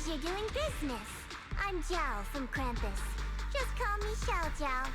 Pleasure doing business. I'm Jiao from Krampus. Just call me Xiao Jiao.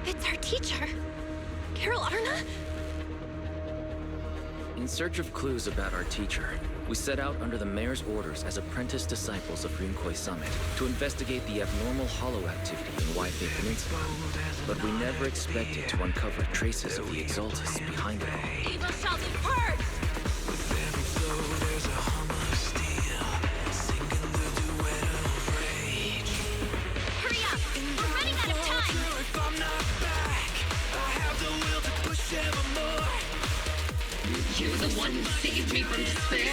It's our teacher, Carol Arna? In search of clues about our teacher, we set out under the mayor's orders as apprentice disciples of Ryunkoi Summit to investigate the abnormal hollow activity in Waifei Peninsula. But we never expected to uncover traces of the Exaltus behind it all. Evil shall be purged! Hurry up! We're running out of time! You're the one who saved me from despair.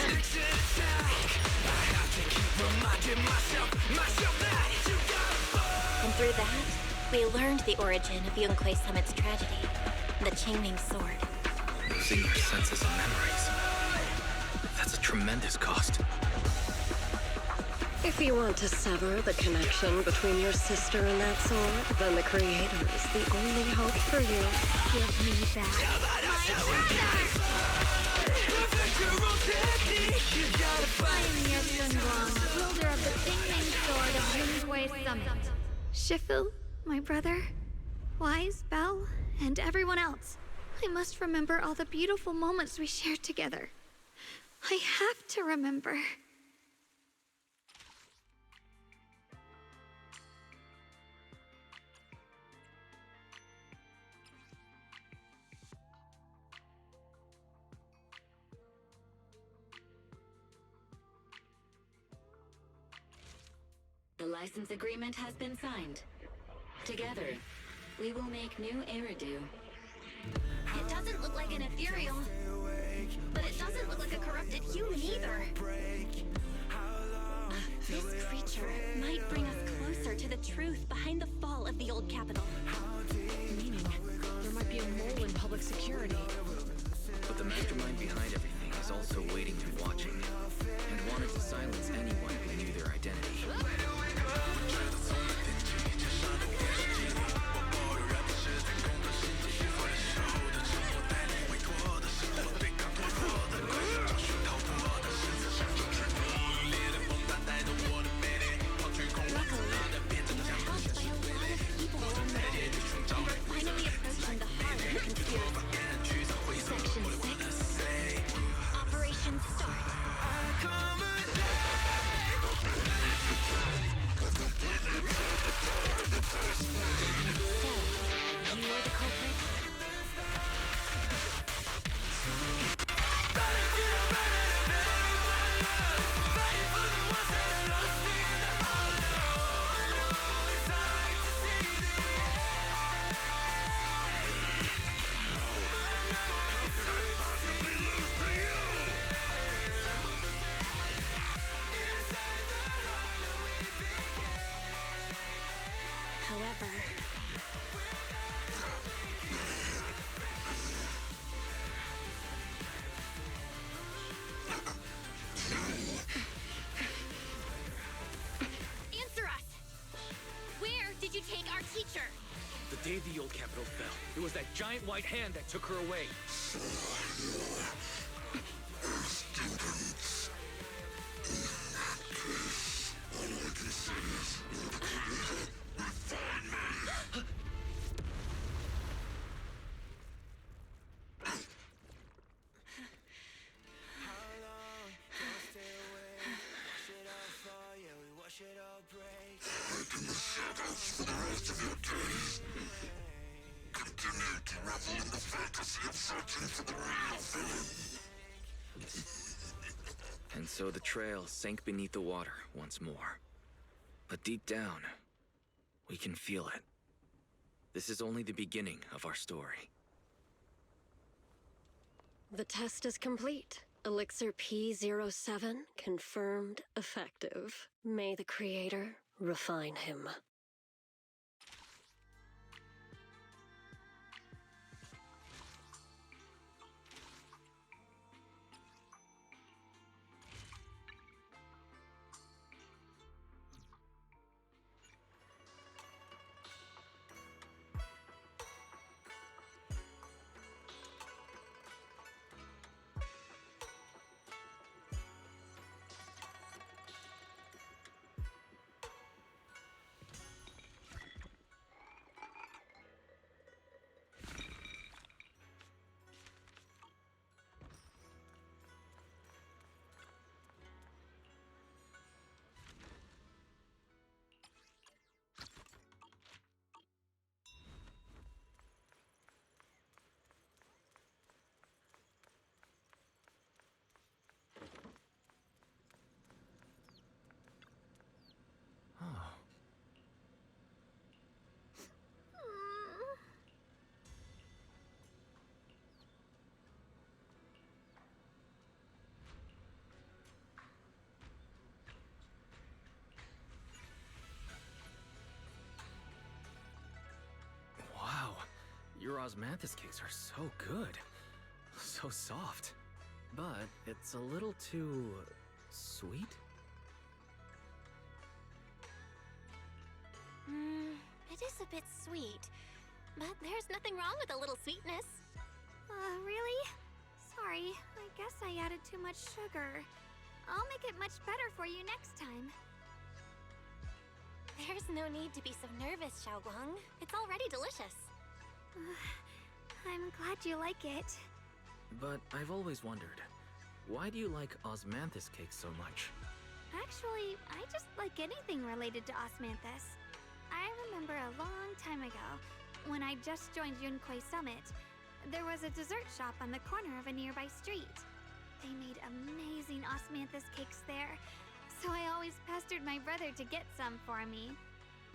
And through that, we learned the origin of Ryunkoi Summit's tragedy, the Qingming Sword. Losing your senses and memories. That's a tremendous cost. If you want to sever the connection between your sister and that sword, then the Creator is the only hope for you. Give me back. I am Ye Sunguang, wielder of the Qingming Sword of Ryunkoi Summit. Shifu, my brother, Wise, Belle, and everyone else. I must remember all the beautiful moments we shared together. I have to remember. The license agreement has been signed. Together, we will make new Eridu. It doesn't look like an ethereal, but it doesn't look like a corrupted human either. This creature might bring us closer to the truth behind the fall of the old capital. Meaning, there might be a mole in public security. But the mastermind behind everything is also waiting and watching, and wanted to silence anyone who knew their identity. Operation Start. However, Answer us! Where did you take our teacher? The day the old capital fell, it was that giant white hand that took her away. And so the trail sank beneath the water once more. But deep down, we can feel it. This is only the beginning of our story. The test is complete. Elixir P07 confirmed effective. May the Creator refine him. Wow, your osmanthus cakes are so good. So soft. But it's a little too... sweet? It is a bit sweet. But there's nothing wrong with a little sweetness. Really? Sorry, I guess I added too much sugar. I'll make it much better for you next time. There's no need to be so nervous, Xiaoguang. It's already delicious. I'm glad you like it. But I've always wondered, why do you like osmanthus cakes so much? Actually, I just like anything related to osmanthus. I remember a long time ago, when I just joined Yunquei Summit, there was a dessert shop on the corner of a nearby street. They made amazing osmanthus cakes there, so I always pestered my brother to get some for me.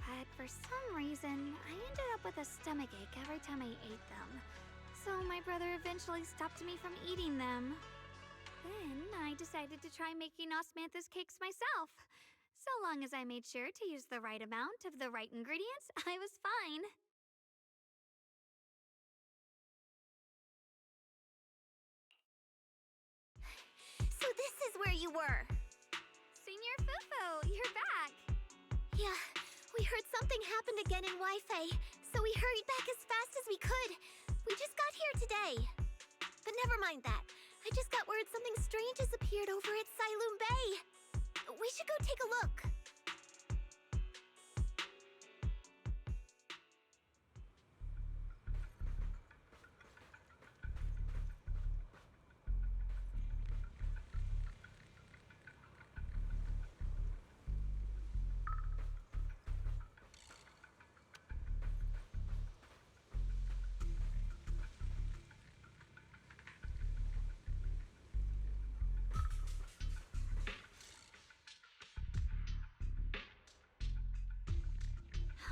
But for some reason, I ended up with a stomachache every time I ate them. So my brother eventually stopped me from eating them. Then I decided to try making osmanthus cakes myself. So long as I made sure to use the right amount of the right ingredients, I was fine. So this is where you were. Senior Fufu, you're back. Yeah, we heard something happened again in Wi-Fi, so we hurried back as fast as we could. We just got here today. But never mind that. I just got word something strange has appeared over at Sailoon Bay. We should go take a look.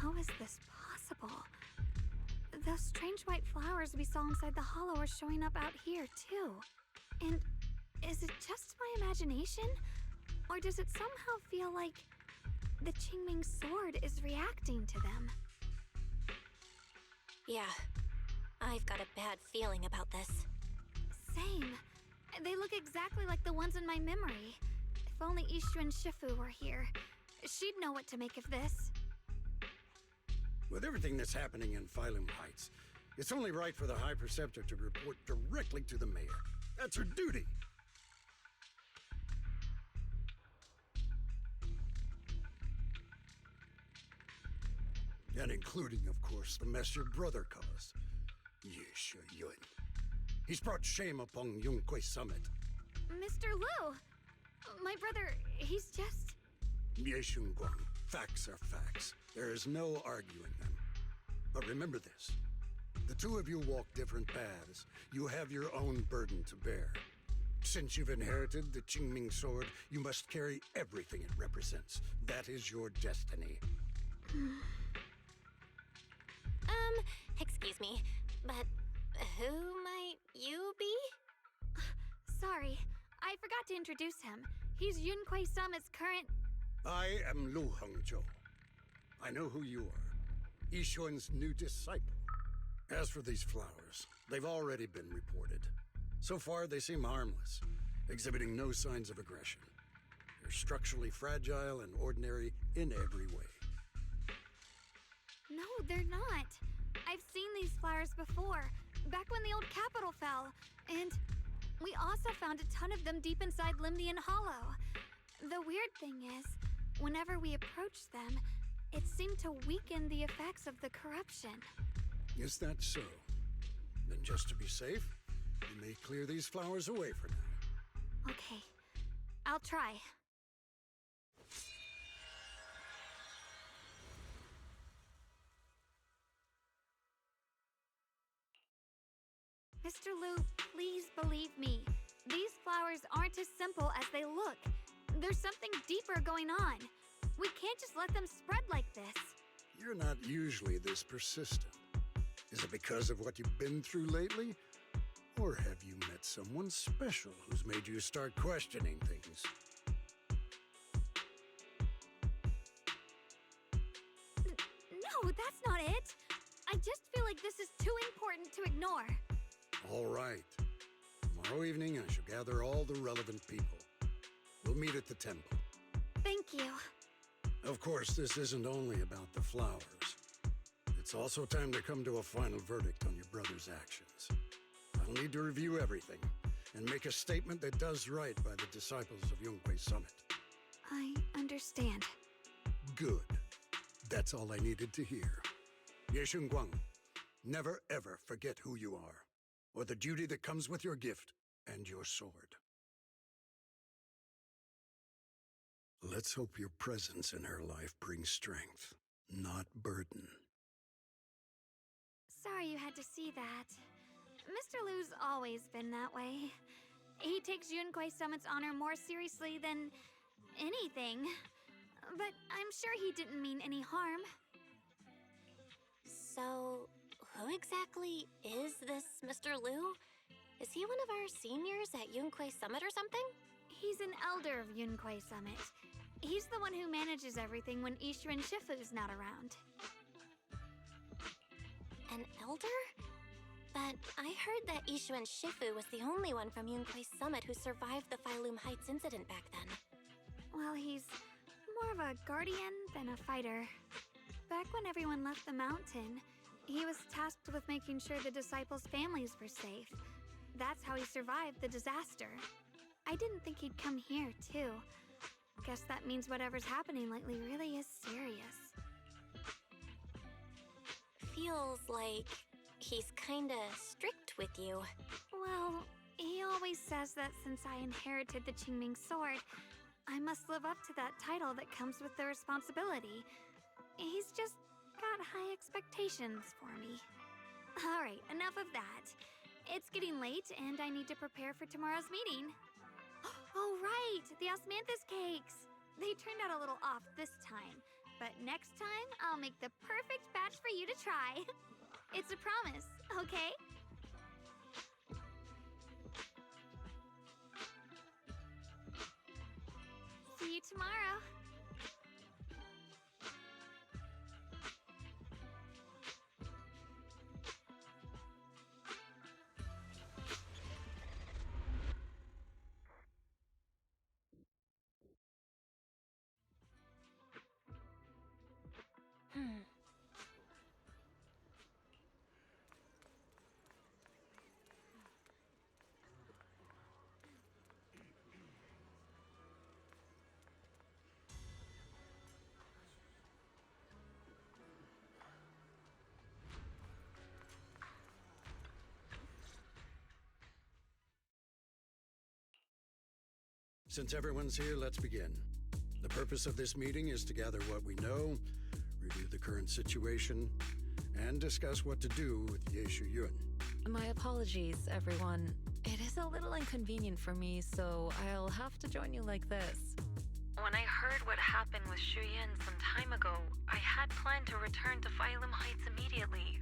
How is this possible? Those strange white flowers we saw inside the hollow are showing up out here, too. And is it just my imagination? Or does it somehow feel like the Qingming sword is reacting to them? Yeah, I've got a bad feeling about this. Same. They look exactly like the ones in my memory. If only Ishu and Shifu were here. She'd know what to make of this. With everything that's happening in Phylum Heights, it's only right for the High Preceptor to report directly to the mayor. That's her duty. And including, of course, the mess your brother caused. Yes, Yun. He's brought shame upon Yunquei Summit. Mr. Liu! My brother, he's just... Ye Shunguang, Facts are facts. There is no arguing them. But remember this. The two of you walk different paths. You have your own burden to bear. Since you've inherited the Qingming sword, you must carry everything it represents. That is your destiny. Excuse me, but who might you be? Sorry, I forgot to introduce him. He's Yunquei Summit's current... I am Lu Hengzhou. I know who you are. Yixuan's new disciple. As for these flowers, they've already been reported. So far, they seem harmless, exhibiting no signs of aggression. They're structurally fragile and ordinary in every way. No, they're not. I've seen these flowers before, back when the old capital fell, and we also found a ton of them deep inside Limdian Hollow. The weird thing is, whenever we approached them, it seemed to weaken the effects of the corruption. Is that so? Then just to be safe, you may clear these flowers away for now. Okay, I'll try. Mr. Liu, please believe me. These flowers aren't as simple as they look. There's something deeper going on. We can't just let them spread like this. You're not usually this persistent. Is it because of what you've been through lately? Or have you met someone special who's made you start questioning things? No, that's not it. I just feel like this is too important to ignore. All right. Tomorrow evening, I shall gather all the relevant people. We'll meet at the temple. Thank you. Of course, this isn't only about the flowers. It's also time to come to a final verdict on your brother's actions. I'll need to review everything and make a statement that does right by the disciples of Yunquei Summit. I understand. Good. That's all I needed to hear. Ye Shunguang, never ever forget who you are, or the duty that comes with your gift and your sword. Let's hope your presence in her life brings strength, not burden. Sorry you had to see that. Mr. Liu's always been that way. He takes Yunquei Summit's honor more seriously than anything. But I'm sure he didn't mean any harm. So, who exactly is this Mr. Liu? Is he one of our seniors at Yunquei Summit or something? He's an elder of Yunquei Summit. He's the one who manages everything when Ishu and Shifu's not around. An elder? But I heard that Ishu and Shifu was the only one from Yunquei Summit who survived the Phylum Heights incident back then. Well, he's more of a guardian than a fighter. Back when everyone left the mountain, he was tasked with making sure the disciples' families were safe. That's how he survived the disaster. I didn't think he'd come here, too. Guess that means whatever's happening lately really is serious. Feels like he's kinda strict with you. Well, he always says that since I inherited the Qingming sword, I must live up to that title that comes with the responsibility. He's just got high expectations for me. Alright, enough of that. It's getting late and I need to prepare for tomorrow's meeting. Oh right, the osmanthus cakes! They turned out a little off this time, but next time I'll make the perfect batch for you to try. It's a promise, okay? See you tomorrow. Since everyone's here, let's begin. The purpose of this meeting is to gather what we know, review the current situation, and discuss what to do with Yeshu Yun. My apologies, everyone. It is a little inconvenient for me, so I'll have to join you like this. When I heard what happened with Shuyan some time ago, I had planned to return to Phylum Heights immediately,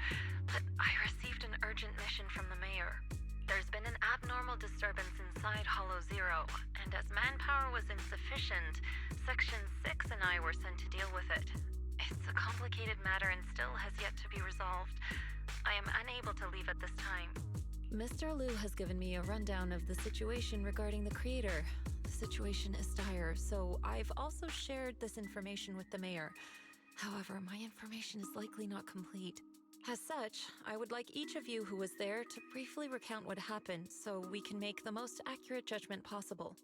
but I received an urgent mission from the mayor. There's been an abnormal disturbance inside Hollow Zero, and as manpower was insufficient, Section 6 and I were sent to deal with it. It's a complicated matter and still has yet to be resolved. I am unable to leave at this time. Mr. Liu has given me a rundown of the situation regarding the creator. The situation is dire, so I've also shared this information with the mayor. However, my information is likely not complete. As such, I would like each of you who was there to briefly recount what happened so we can make the most accurate judgment possible.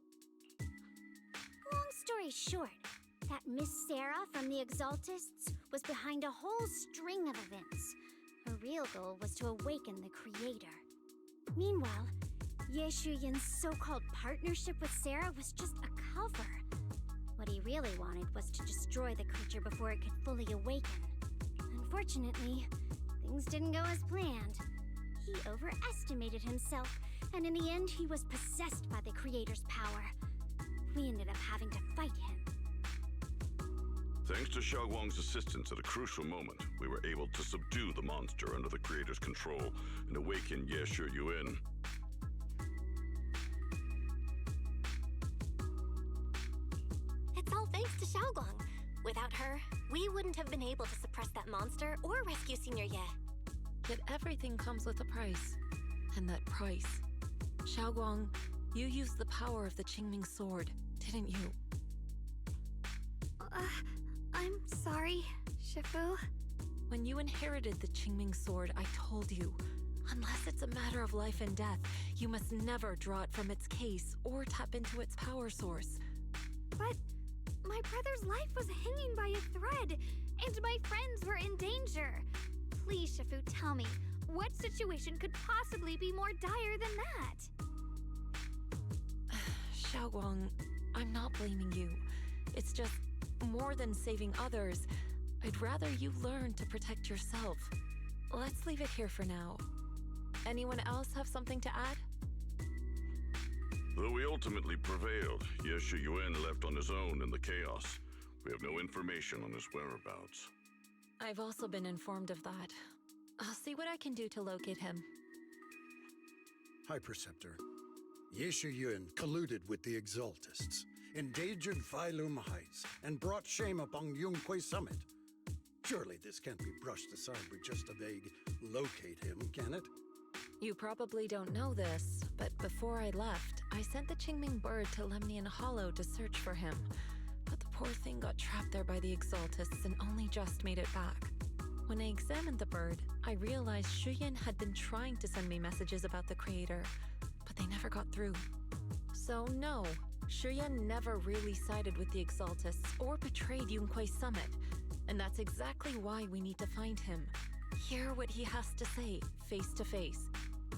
Long story short, that Miss Sarah from the Exaltists was behind a whole string of events. Her real goal was to awaken the creator. Meanwhile, Yeshu Yun's so-called partnership with Sarah was just a cover. What he really wanted was to destroy the creature before it could fully awaken. Unfortunately, things didn't go as planned. He overestimated himself, and in the end, he was possessed by the creator's power. We ended up having to fight him. Thanks to Xiaoguang's assistance at a crucial moment, we were able to subdue the monster under the creator's control and awaken Yeshu Yun. It's all thanks to Xiaoguang. Without her, we wouldn't have been able to suppress that monster or rescue Senior Ye. Yet everything comes with a price. And that price... Xiaoguang, you used the power of the Qingming sword, didn't you? I'm sorry, Shifu. When you inherited the Qingming sword, I told you, unless it's a matter of life and death, you must never draw it from its case or tap into its power source. But my brother's life was hanging by a thread, and my friends were in danger. Please, Shifu, tell me, what situation could possibly be more dire than that? Xiaoguang, I'm not blaming you. It's just, more than saving others, I'd rather you learn to protect yourself. Let's leave it here for now. Anyone else have something to add? Though we ultimately prevailed, Yeshu Yun left on his own in the chaos. We have no information on his whereabouts. I've also been informed of that. I'll see what I can do to locate him. High Preceptor, Yeshu Yun colluded with the Exaltists, endangered Phylum Heights, and brought shame upon Yunquay Summit. Surely this can't be brushed aside with just a vague locate him, can it? You probably don't know this, but before I left, I sent the Qingming bird to Lemnian Hollow to search for him. But the poor thing got trapped there by the Exaltists and only just made it back. When I examined the bird, I realized Shuyan had been trying to send me messages about the creator, but they never got through. So no, Shuyan never really sided with the Exaltists or betrayed Yunquay Summit. And that's exactly why we need to find him. Hear what he has to say, face to face.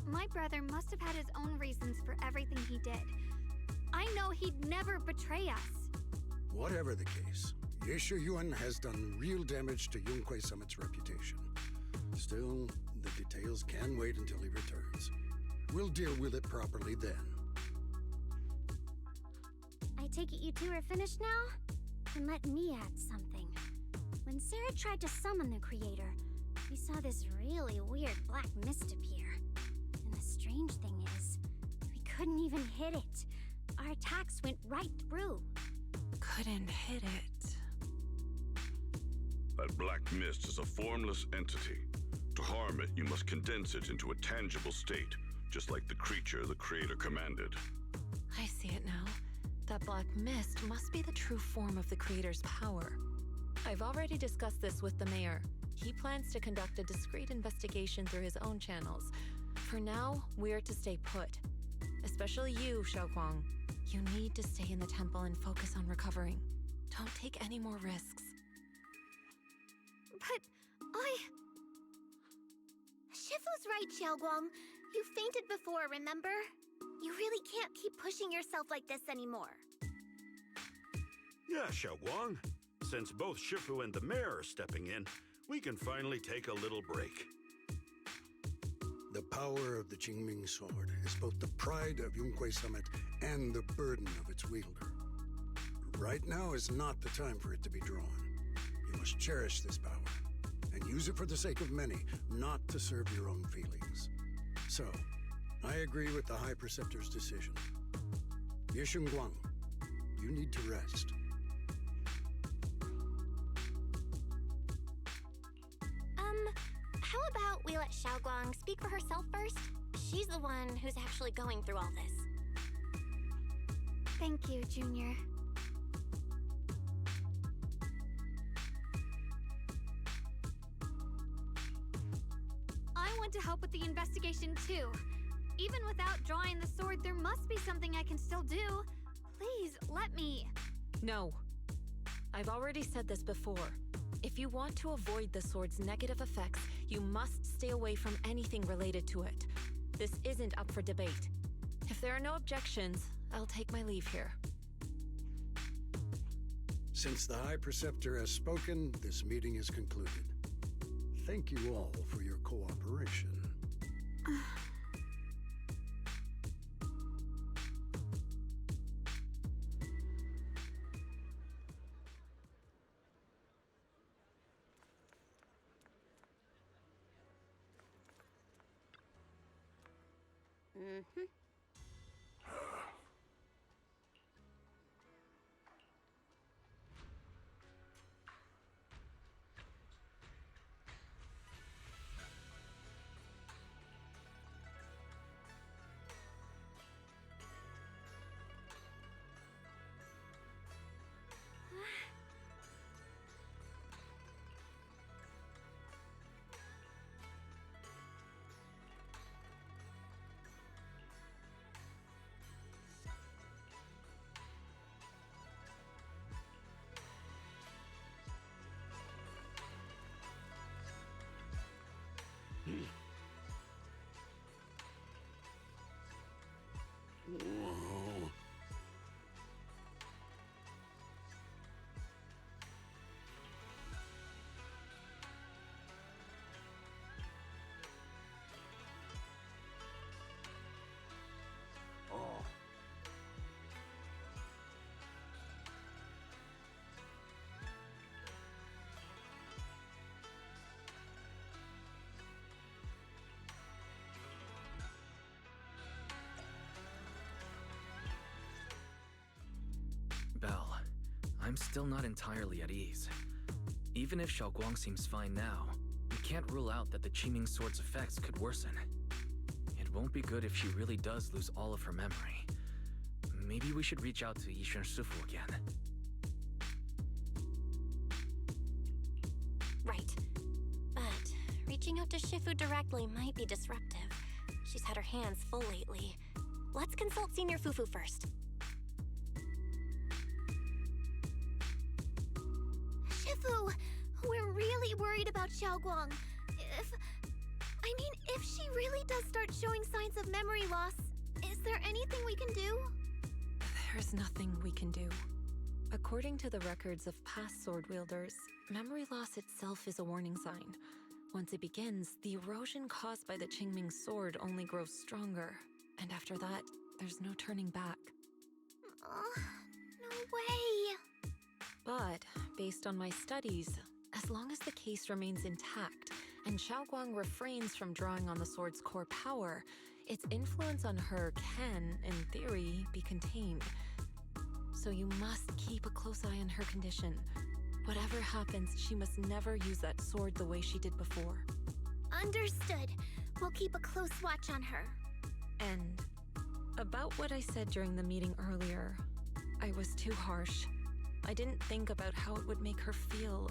My brother must have had his own reasons for everything he did. I know he'd never betray us. Whatever the case, Yeshu Yun has done real damage to Yunquay Summit's reputation. Still, the details can wait until he returns. We'll deal with it properly then. I take it you two are finished now? Then let me add something. When Sarah tried to summon the creator, we saw this really weird black mist appear. And the strange thing is, we couldn't even hit it. Our attacks went right through. Couldn't hit it. That black mist is a formless entity. To harm it, you must condense it into a tangible state, just like the creature the creator commanded. I see it now. That black mist must be the true form of the creator's power. I've already discussed this with the mayor. He plans to conduct a discreet investigation through his own channels. For now, we're to stay put. Especially you, Xiaoguang. You need to stay in the temple and focus on recovering. Don't take any more risks. But Shifu's right, Xiaoguang. You fainted before, remember? You really can't keep pushing yourself like this anymore. Yeah, Xiaoguang. Since both Shifu and the mayor are stepping in, we can finally take a little break. The power of the Qingming sword is both the pride of Yunhui Summit and the burden of its wielder. Right now is not the time for it to be drawn. You must cherish this power and use it for the sake of many, not to serve your own feelings. So, I agree with the High Preceptor's decision. Yishun Guang, you need to rest. How about we let Xiaoguang speak for herself first? She's the one who's actually going through all this. Thank you, Junior. I want to help with the investigation too. Even without drawing the sword, there must be something I can still do. Please, let me. No. I've already said this before. If you want to avoid the sword's negative effects, you must stay away from anything related to it. This isn't up for debate. If there are no objections, I'll take my leave here. Since the High Preceptor has spoken, this meeting is concluded. Thank you all for your cooperation. Whoa. Oh. Belle, I'm still not entirely at ease. Even if Xiaoguang seems fine now, we can't rule out that the Qingming sword's effects could worsen. It won't be good if she really does lose all of her memory. Maybe we should reach out to Yishun Shifu again. Right. But reaching out to Shifu directly might be disruptive. She's had her hands full lately. Let's consult Senior Fufu first. Shifu, we're really worried about Xiaoguang. If she really does start showing signs of memory loss, is there anything we can do? There's nothing we can do. According to the records of past sword wielders, memory loss itself is a warning sign. Once it begins, the erosion caused by the Qingming sword only grows stronger. And after that, there's no turning back. No way! But, based on my studies, as long as the case remains intact, and Xiaoguang refrains from drawing on the sword's core power, its influence on her can, in theory, be contained. So you must keep a close eye on her condition. Whatever happens, she must never use that sword the way she did before. Understood. We'll keep a close watch on her. And about what I said during the meeting earlier, I was too harsh. I didn't think about how it would make her feel.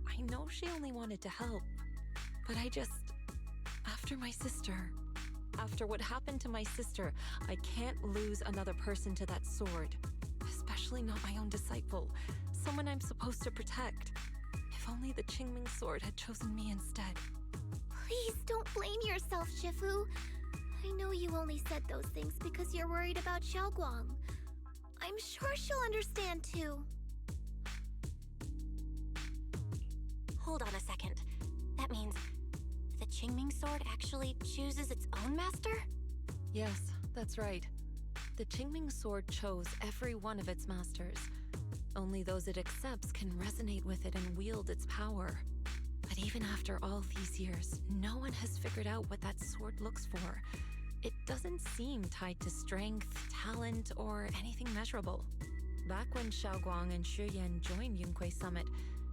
I know she only wanted to help. But after what happened to my sister, I can't lose another person to that sword. Especially not my own disciple, someone I'm supposed to protect. If only the Qingming sword had chosen me instead. Please don't blame yourself, Shifu. I know you only said those things because you're worried about Xiaoguang. I'm sure she'll understand too. Hold on a second. That means the Qingming sword actually chooses its own master? Yes, that's right. The Qingming sword chose every one of its masters. Only those it accepts can resonate with it and wield its power. But even after all these years, no one has figured out what that sword looks for. It doesn't seem tied to strength, talent, or anything measurable. Back when Xiaoguang and Shiyan joined Yunque Summit,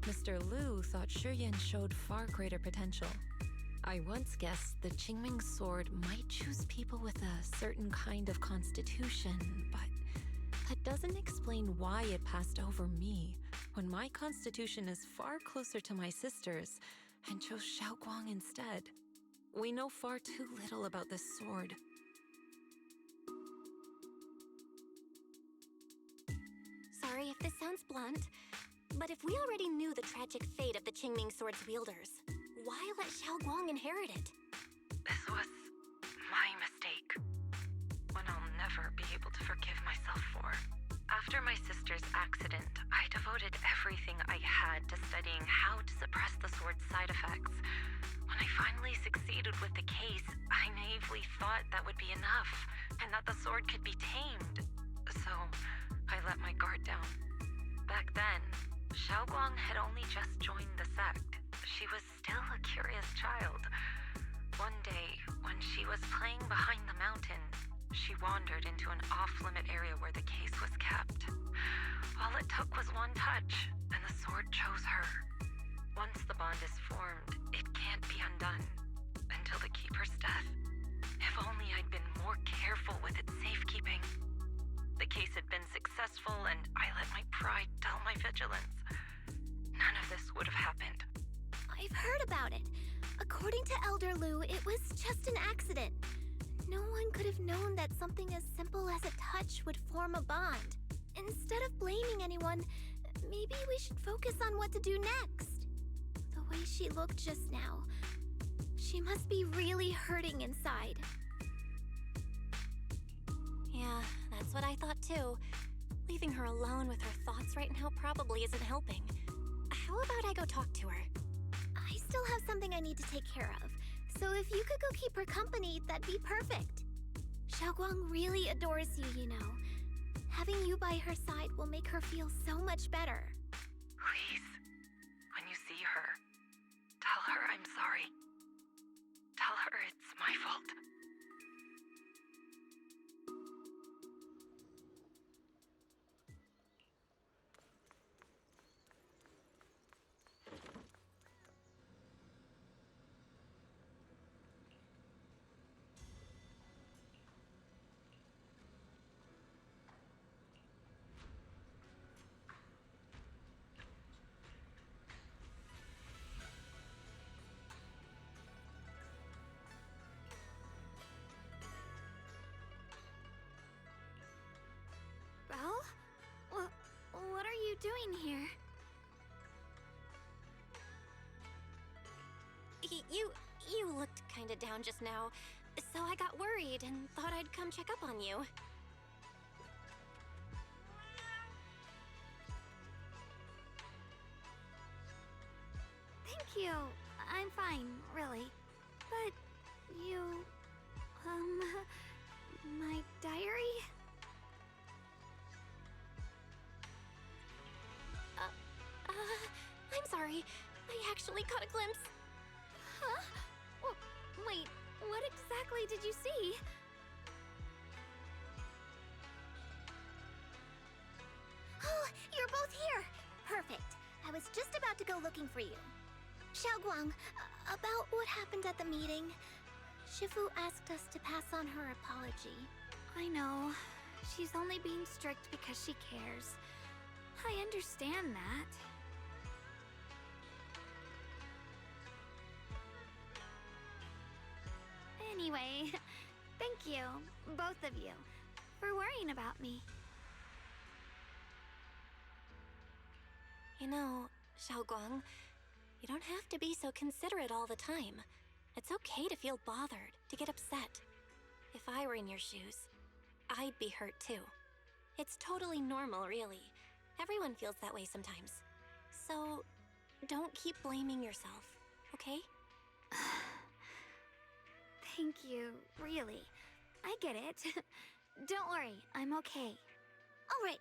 Mr. Liu thought Shiyan showed far greater potential. I once guessed the Qingming sword might choose people with a certain kind of constitution, but that doesn't explain why it passed over me, when my constitution is far closer to my sister's, and chose Xiaoguang instead. We know far too little about this sword. Sorry if this sounds blunt, but if we already knew the tragic fate of the Qingming sword's wielders, why let Xiaoguang inherit it? This was my mistake. One I'll never be able to forgive myself for. After my sister's accident, I devoted everything I had to studying how to suppress the sword's side effects. When I finally succeeded with the case, I naively thought that would be enough, and that the sword could be tamed. So, I let my guard down. Back then, Xiaoguang had only just joined the sect. She was still a curious child. One day, when she was playing behind the mountain, she wandered into an off-limit area where the case was kept. All it took was one touch, and the sword chose her. Once the bond is formed, it can't be undone until the keeper's death. If only I'd been more careful with its safekeeping. The case had been successful, and I let my pride dull my vigilance. None of this would have happened. I've heard about it. According to Elder Lu, it was just an accident. No one could have known that something as simple as a touch would form a bond. Instead of blaming anyone, maybe we should focus on what to do next. The way she looked just now, she must be really hurting inside. Yeah, that's what I thought too. Leaving her alone with her thoughts right now probably isn't helping. How about I go talk to her? I still have something I need to take care of, so if you could go keep her company, that'd be perfect. Xiaoguang really adores you, you know. Having you by her side will make her feel so much better. Please, when you see her, tell her I'm sorry. Tell her it's my fault. Belle? What are you doing here? You looked kinda down just now, so I got worried and thought I'd come check up on you. Thank you. I'm fine, really. But you... my diary? I'm sorry. I actually caught a glimpse. Huh? Wait, what exactly did you see? Oh, you're both here! Perfect. I was just about to go looking for you. Xiaoguang, about what happened at the meeting. Shifu asked us to pass on her apology. I know. She's only being strict because she cares. I understand that. Anyway, thank you, both of you, for worrying about me. You know, Xiaoguang, you don't have to be so considerate all the time. It's okay to feel bothered, to get upset. If I were in your shoes, I'd be hurt too. It's totally normal, really. Everyone feels that way sometimes. So, don't keep blaming yourself, okay? Thank you, really. I get it. Don't worry, I'm okay. All right.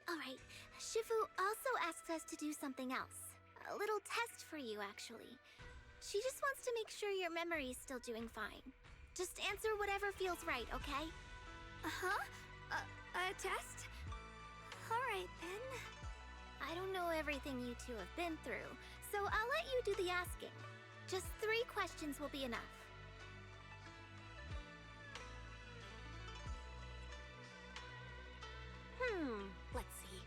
Shifu also asks us to do something else. A little test for you, actually. She just wants to make sure your memory's still doing fine. Just answer whatever feels right, okay? Uh-huh? A test? Alright, then. I don't know everything you two have been through, so I'll let you do the asking. Just 3 questions will be enough. Let's see.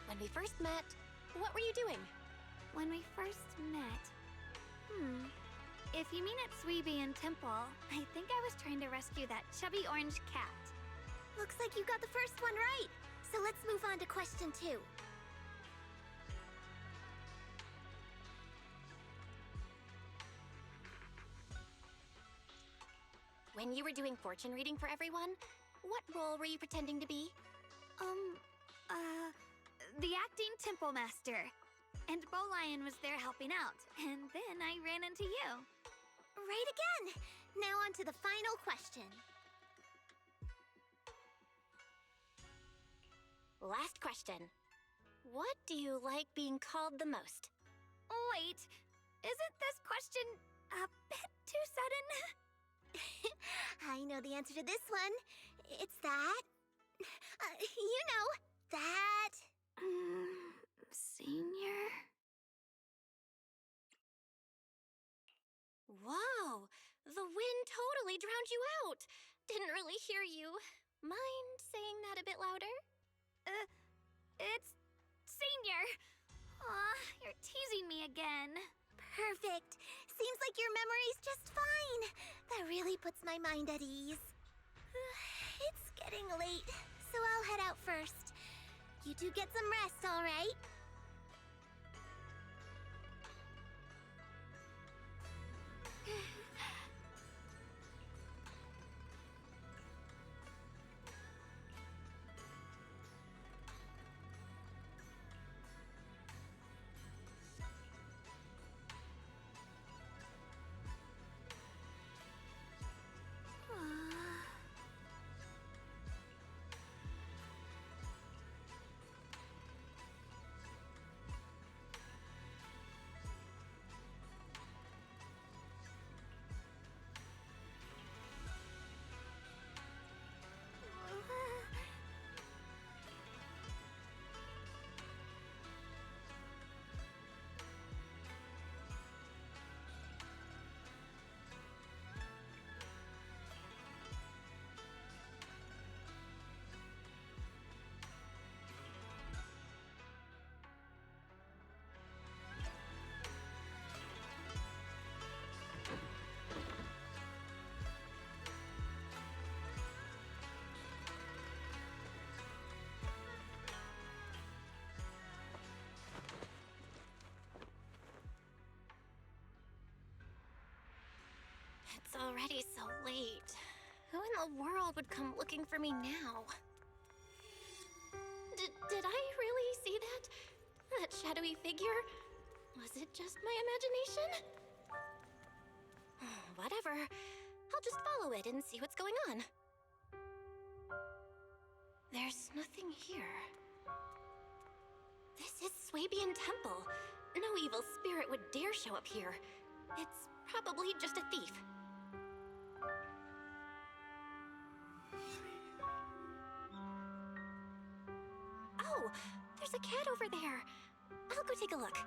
When we first met, what were you doing? When we first met... If you mean at Suibian Temple, I think I was trying to rescue that chubby orange cat. Looks like you got the first one right. So let's move on to question 2. When you were doing fortune reading for everyone, what role were you pretending to be? The acting temple master. And Bowlion was there helping out, and then I ran into you. Right again! Now on to the final question. Last question. What do you like being called the most? Wait, isn't this question a bit too sudden? I know the answer to this one. It's that... you know, that... Senior? Whoa! The wind totally drowned you out! Didn't really hear you. Mind saying that a bit louder? It's... Senior! Aw, you're teasing me again. Perfect. Seems like your memory's just fine. That really puts my mind at ease. It's getting late, so I'll head out first. You two get some rest, all right? It's already so late. Who in the world would come looking for me now? Did I really see that? That shadowy figure? Was it just my imagination? Whatever. I'll just follow it and see what's going on. There's nothing here. This is Swabian Temple. No evil spirit would dare show up here. It's probably just a thief. Oh, there's a cat over there. I'll go take a look.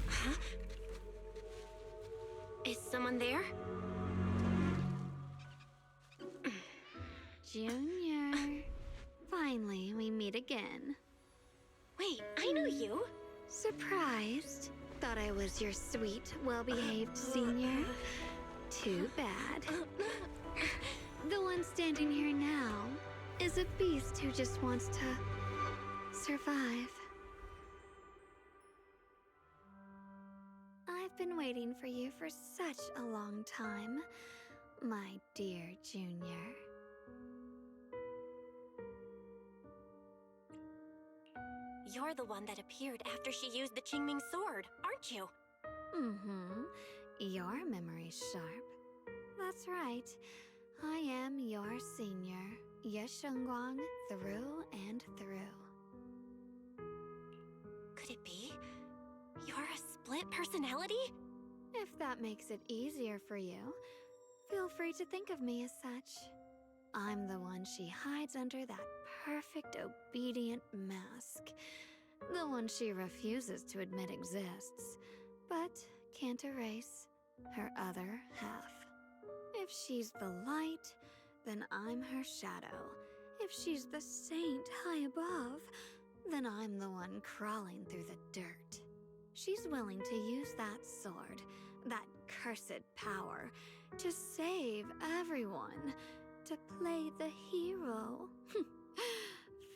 Huh? Is someone there? Junior. Finally, we meet again. Wait, I know you. Surprised? Thought I was your sweet, well-behaved senior? Too bad. The one standing here now is a beast who just wants to survive. I've been waiting for you for such a long time, my dear Junior. You're the one that appeared after she used the Qingming sword, aren't you? Mm-hmm. Your memory's sharp. That's right. I am your senior, Yeshengguang, through and through. Could it be? You're a split personality? If that makes it easier for you, feel free to think of me as such. I'm the one she hides under that perfect obedient mask. The one she refuses to admit exists, but can't erase her other half. If she's the light, then I'm her shadow. If she's the saint high above, then I'm the one crawling through the dirt. She's willing to use that sword, that cursed power, to save everyone, to play the hero.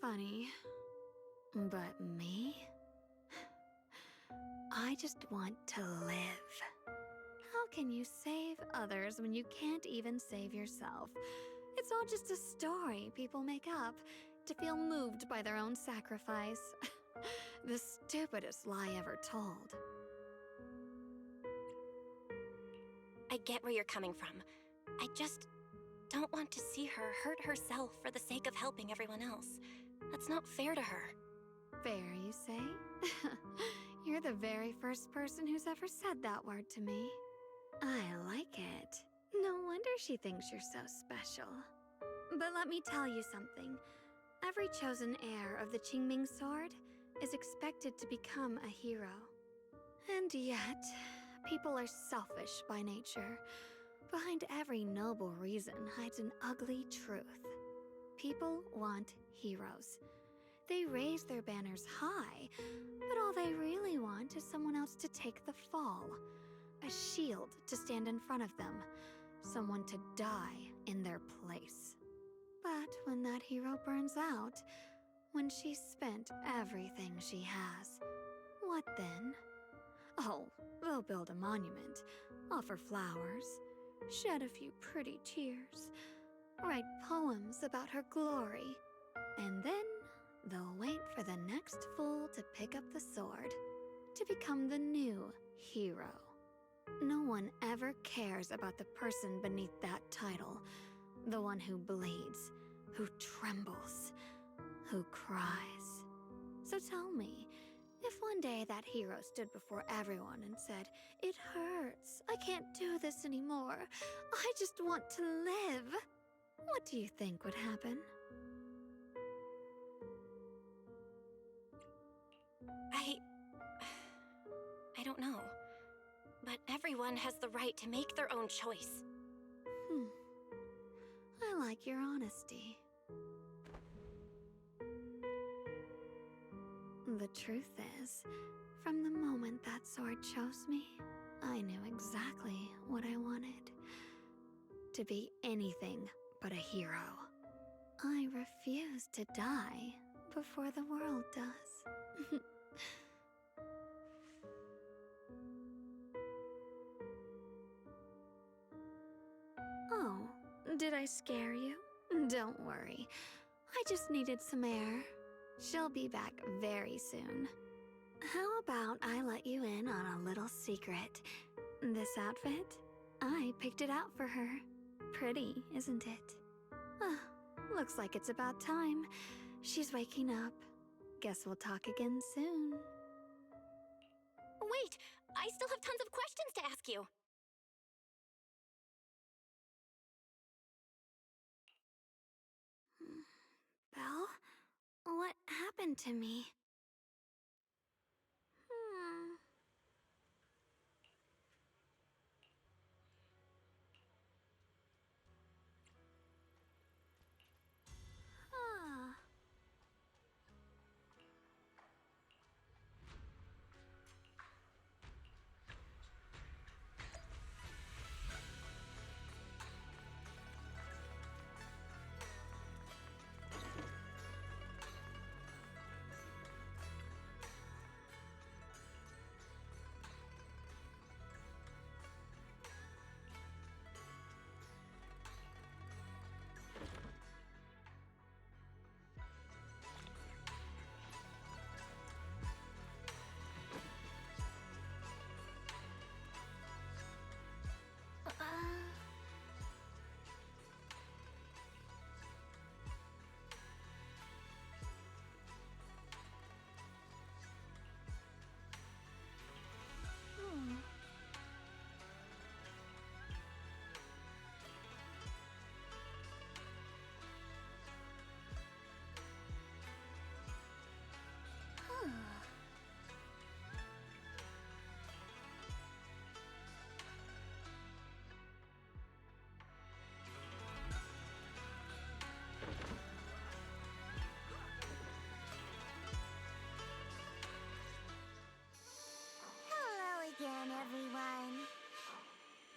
Funny. But me? I just want to live. How can you save others when you can't even save yourself? It's all just a story people make up to feel moved by their own sacrifice. The stupidest lie ever told. I get where you're coming from. I just don't want to see her hurt herself for the sake of helping everyone else. That's not fair to her. Fair, you say? You're the very first person who's ever said that word to me. I like it. No wonder she thinks you're so special. But let me tell you something. Every chosen heir of the Qingming sword is expected to become a hero. And yet, people are selfish by nature. Behind every noble reason hides an ugly truth. People want heroes. They raise their banners high, but all they really want is someone else to take the fall. A shield to stand in front of them. Someone to die in their place. But when that hero burns out, when she's spent everything she has, what then? Oh, they'll build a monument, offer flowers, shed a few pretty tears, write poems about her glory, and then they'll wait for the next fool to pick up the sword, to become the new hero. No one ever cares about the person beneath that title, the one who bleeds, who trembles, who cries. So tell me, if one day that hero stood before everyone and said, "It hurts, I can't do this anymore, I just want to live," what do you think would happen? I don't know. But everyone has the right to make their own choice. I like your honesty. The truth is, from the moment that sword chose me, I knew exactly what I wanted. To be anything but a hero. I refuse to die before the world does. Oh, did I scare you? Don't worry. I just needed some air. She'll be back very soon. How about I let you in on a little secret? This outfit? I picked it out for her. Pretty, isn't it? Looks like it's about time. She's waking up. Guess we'll talk again soon. Wait! I still have tons of questions to ask you! Belle? What happened to me? everyone.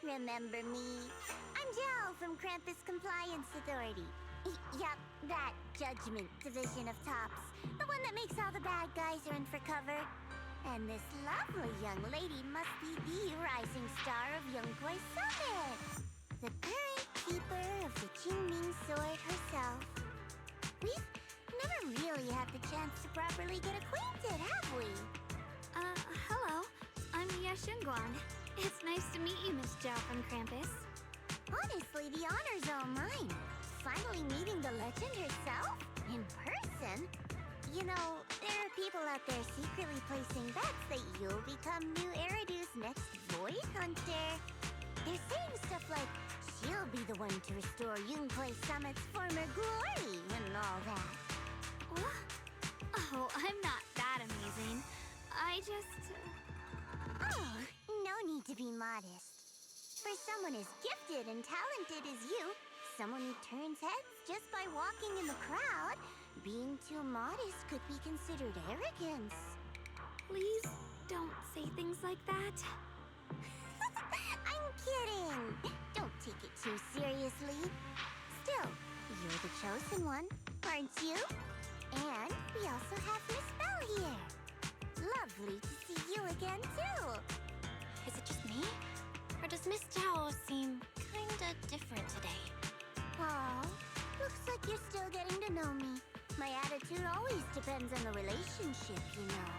Remember me? I'm Jill from Krampus Compliance Authority. Yup, that Judgment Division of Tops. The one that makes all the bad guys run for cover. And this lovely young lady must be the rising star of Yunkwei Summit. The current keeper of the Qingming Sword herself. We've never really had the chance to properly get acquainted, have we? Hello. I'm Yashunguang. It's nice to meet you, Miss Zhao from Krampus. Honestly, the honor's all mine. Finally meeting the legend herself? In person? You know, there are people out there secretly placing bets that you'll become new Eridu's next Void Hunter. They're saying stuff like, she'll be the one to restore Yunkwei Summit's former glory and all that. What? Oh, I'm not that amazing. I just... Oh, no need to be modest. For someone as gifted and talented as you, someone who turns heads just by walking in the crowd, being too modest could be considered arrogance. Please don't say things like that. I'm kidding. Don't take it too seriously. Still, you're the chosen one, aren't you? And we also have Miss Belle here. Lovely to see you again, too. Is it just me? Or does Miss Zhao seem kinda different today? Aw, looks like you're still getting to know me. My attitude always depends on the relationship, you know.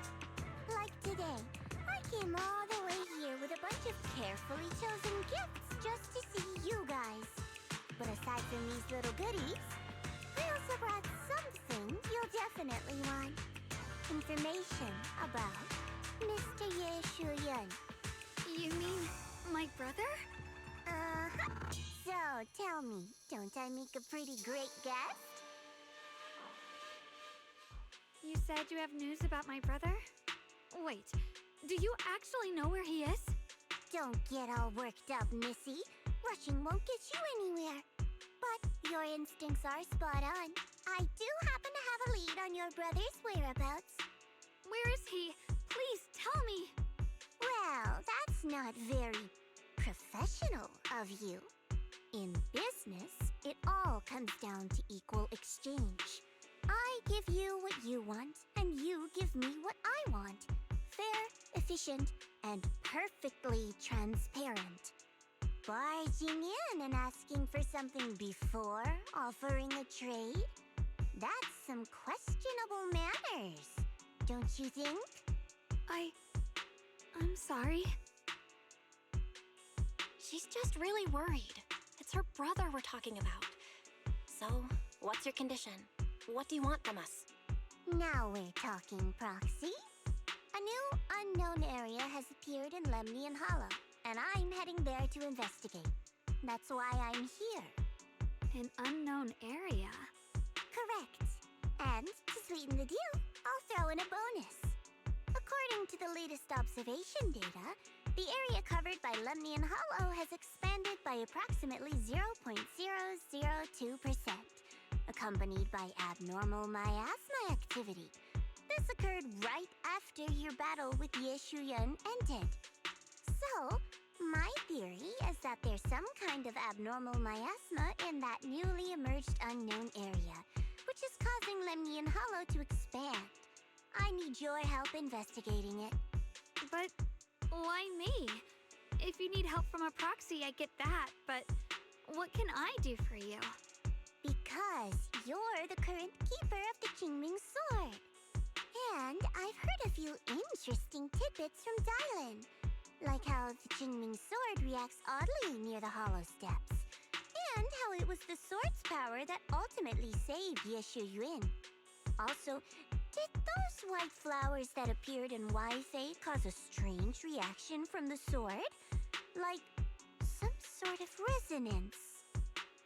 Like today, I came all the way here with a bunch of carefully chosen gifts just to see you guys. But aside from these little goodies, I also brought something you'll definitely want. Information about Mr. Ye Shuyan. You mean my brother? Uh-huh. So, tell me, don't I make a pretty great guest? You said you have news about my brother? Wait, do you actually know where he is? Don't get all worked up, Missy. Rushing won't get you anywhere. But your instincts are spot on. I do happen to have a lead on your brother's whereabouts. Where is he? Please tell me. Well, that's not very professional of you. In business, it all comes down to equal exchange. I give you what you want, and you give me what I want. Fair, efficient, and perfectly transparent. Barging in and asking for something before offering a trade? That's some questionable manners, don't you think? I'm sorry. She's just really worried. It's her brother we're talking about. So, what's your condition? What do you want from us? Now we're talking, Proxy. A new unknown area has appeared in Lemnian Hollow, and I'm heading there to investigate. That's why I'm here. An unknown area? Correct. And to sweeten the deal, I'll throw in a bonus. According to the latest observation data, the area covered by Lemnian Hollow has expanded by approximately 0.002%, accompanied by abnormal miasma activity. This occurred right after your battle with Ye Shuyan ended. So, my theory is that there's some kind of abnormal miasma in that newly emerged unknown area, which is causing Lemnian Hollow to expand. I need your help investigating it. But why me? If you need help from a proxy, I get that, but what can I do for you? Because you're the current keeper of the Qingming Sword. And I've heard a few interesting tidbits from Dylan. Like how the Qingming Sword reacts oddly near the Hollow Steps. And how it was the sword's power that ultimately saved Ye Shuyan. Also, did those white flowers that appeared in Wi-Fi cause a strange reaction from the sword? Like some sort of resonance.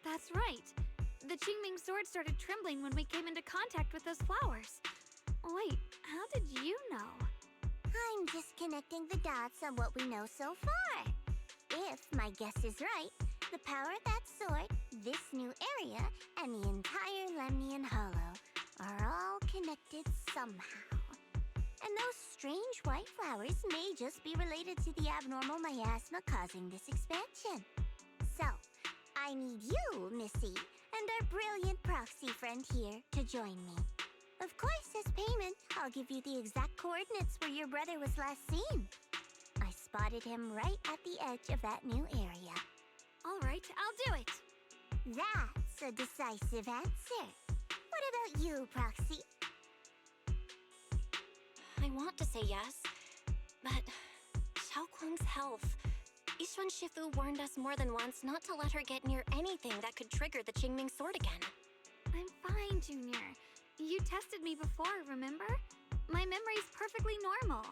That's right. The Qingming Sword started trembling when we came into contact with those flowers. Wait, how did you know? I'm just connecting the dots on what we know so far. If my guess is right, the power of that sword, this new area, and the entire Lemnian Hollow are all connected somehow. And those strange white flowers may just be related to the abnormal miasma causing this expansion. So, I need you, Missy, and our brilliant proxy friend here to join me. Of course, as payment, I'll give you the exact coordinates where your brother was last seen. I spotted him right at the edge of that new area. All right, I'll do it. That's a decisive answer. What about you, Proxy? I want to say yes, but Xiaoguang's health. Yishuan Shifu warned us more than once not to let her get near anything that could trigger the Qingming sword again. I'm fine, Junior. You tested me before, remember? My memory's perfectly normal.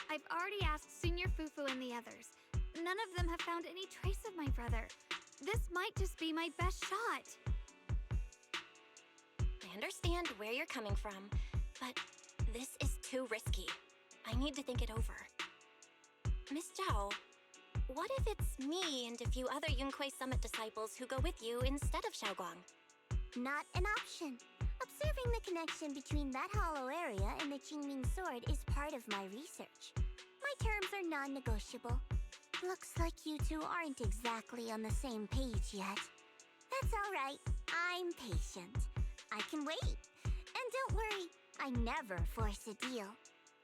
I've already asked Senior Fufu and the others. None of them have found any trace of my brother. This might just be my best shot. I understand where you're coming from, but this is too risky. I need to think it over. Miss Zhao, what if it's me and a few other Yunquei Summit disciples who go with you instead of Xiaoguang? Not an option. Observing the connection between that hollow area and the Qingming sword is part of my research. My terms are non-negotiable. Looks like you two aren't exactly on the same page yet. That's all right. I'm patient. I can wait. And don't worry, I never force a deal.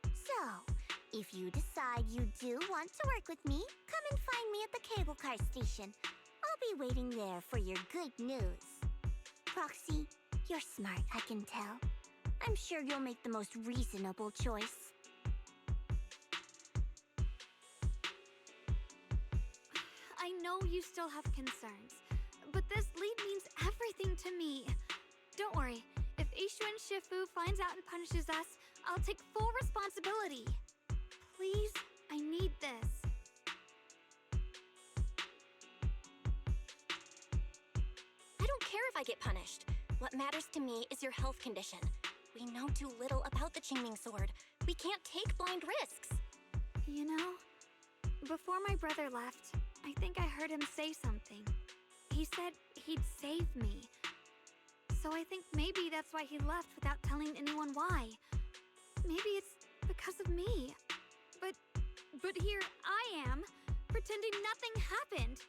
So, if you decide you do want to work with me, come and find me at the cable car station. I'll be waiting there for your good news. Proxy, you're smart, I can tell. I'm sure you'll make the most reasonable choice. I know you still have concerns, but this lead means everything to me. Don't worry, if Yishuan Shifu finds out and punishes us, I'll take full responsibility. Please, I need this. I don't care if I get punished. What matters to me is your health condition. We know too little about the Qingming sword. We can't take blind risks. You know, before my brother left, I think I heard him say something. He said he'd save me. So I think maybe that's why he left without telling anyone why. Maybe it's because of me. But here I am, pretending nothing happened.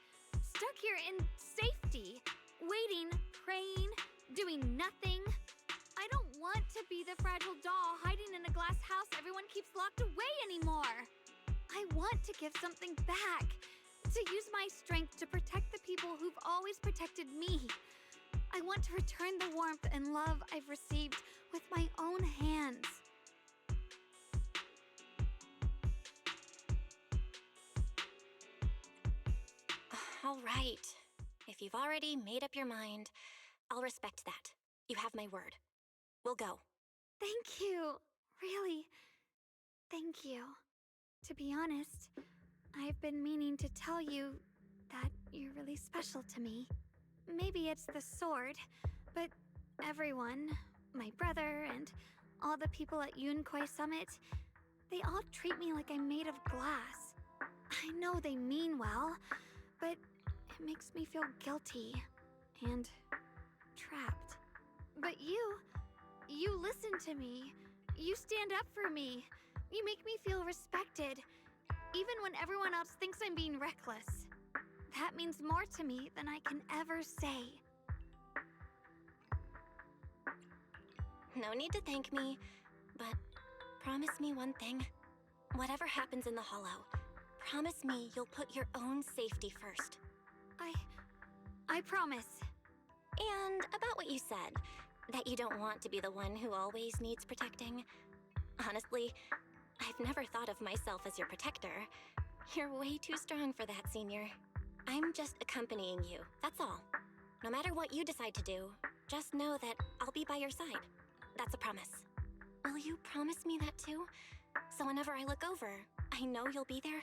Stuck here in safety, waiting, praying, doing nothing. I don't want to be the fragile doll hiding in a glass house everyone keeps locked away anymore. I want to give something back. To use my strength to protect the people who've always protected me. I want to return the warmth and love I've received with my own hands. All right. If you've already made up your mind, I'll respect that. You have my word. We'll go. Thank you. Really. Thank you. To be honest, I've been meaning to tell you that you're really special to me. Maybe it's the sword, but everyone, my brother and all the people at Yunquei Summit, they all treat me like I'm made of glass. I know they mean well, but it makes me feel guilty and trapped. But you listen to me. You stand up for me. You make me feel respected, even when everyone else thinks I'm being reckless. That means more to me than I can ever say. No need to thank me, but promise me one thing. Whatever happens in the Hollow, promise me you'll put your own safety first. I promise. And about what you said, that you don't want to be the one who always needs protecting. Honestly, I've never thought of myself as your protector. You're way too strong for that, Senior. I'm just accompanying you, that's all. No matter what you decide to do, just know that I'll be by your side. That's a promise. Will you promise me that too? So whenever I look over, I know you'll be there?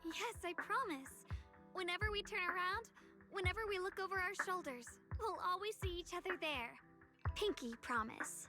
Yes, I promise. Whenever we turn around, whenever we look over our shoulders, we'll always see each other there. Pinky promise.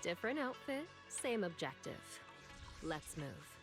Different outfit, same objective. Let's move.